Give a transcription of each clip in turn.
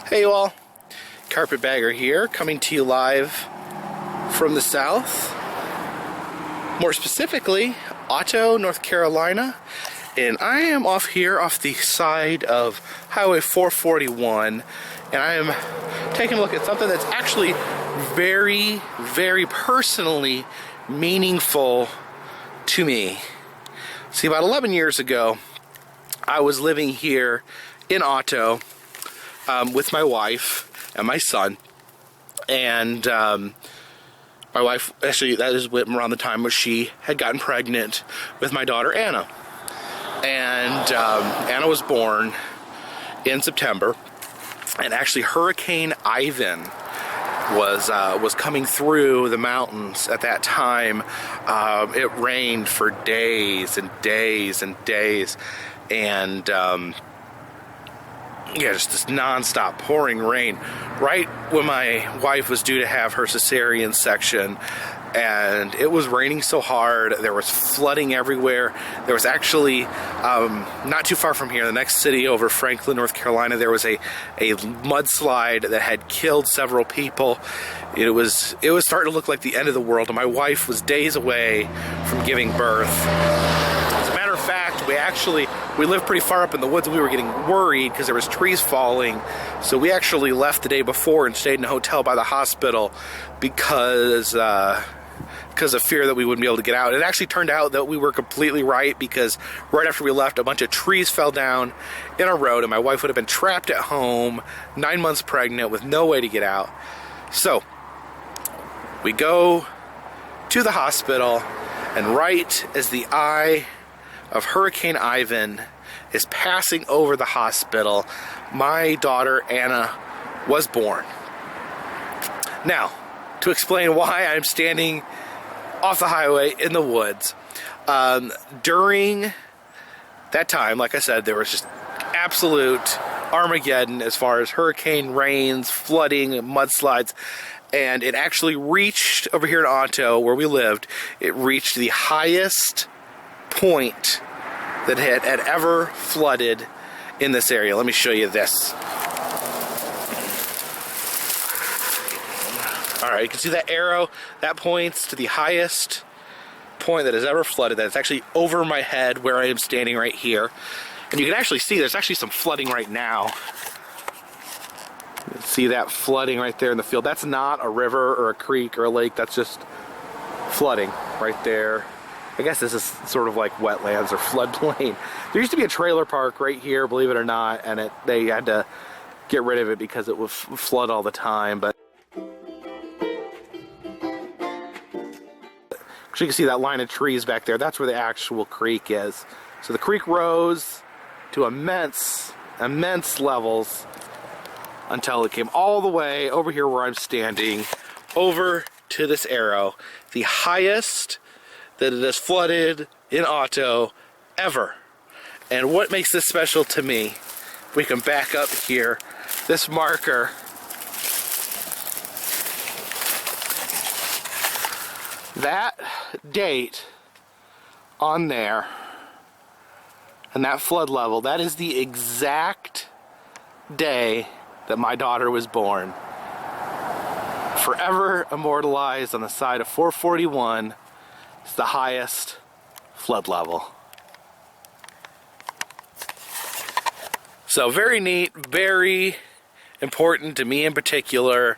Hey you all, Carpetbagger here, coming to you live from the south, more specifically Otto, North Carolina, and I am off here off the side of Highway 441, and I am taking a look at something that's actually very, very personally meaningful to me. See, about 11 years ago, I was living here in Otto with my wife and my son, and my wife, actually that is around the time where she had gotten pregnant with my daughter Anna, and Anna was born in September, and actually Hurricane Ivan was coming through the mountains at that time. It rained for days and days and days, and yeah, just this non-stop pouring rain right when my wife was due to have her cesarean section, and it was raining so hard. There was flooding everywhere. There was actually not too far from here, the next city over, Franklin, North Carolina, there was a mudslide that had killed several people. It was starting to look like the end of the world, and my wife was days away from giving birth. As a matter of fact, we lived pretty far up in the woods, and we were getting worried because there was trees falling. So we actually left the day before and stayed in a hotel by the hospital because of fear that we wouldn't be able to get out. It actually turned out that we were completely right, because right after we left, a bunch of trees fell down in our road, and my wife would have been trapped at home, 9 months pregnant, with no way to get out. So we go to the hospital, and right as the eye of Hurricane Ivan is passing over the hospital, my daughter Anna was born. Now, to explain why I'm standing off the highway in the woods, during that time, like I said, there was just absolute Armageddon as far as hurricane rains, flooding, mudslides, and it actually reached over here in Otto, where we lived, it reached the highest point that had ever flooded in this area. Let me show you this. Alright, you can see that arrow, that points to the highest point that has ever flooded. That's actually over my head where I am standing right here. And you can actually see there's actually some flooding right now. You can see that flooding right there in the field. That's not a river or a creek or a lake, that's just flooding right there. I guess this is sort of like wetlands or floodplain. There used to be a trailer park right here, believe it or not, and they had to get rid of it because it would flood all the time. But you can see that line of trees back there. That's where the actual creek is. So the creek rose to immense levels until it came all the way over here where I'm standing, over to this arrow, the highest that it has flooded in Otto ever. And what makes this special to me, if we can back up here, this marker, that date on there and that flood level, that is the exact day that my daughter was born. Forever immortalized on the side of 441. It's the highest flood level. So very neat, very important to me in particular.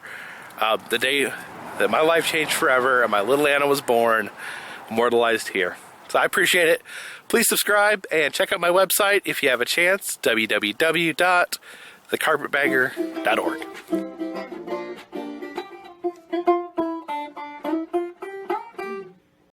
The day that my life changed forever and my little Anna was born, immortalized here. So I appreciate it. Please subscribe and check out my website if you have a chance, www.thecarpetbagger.org.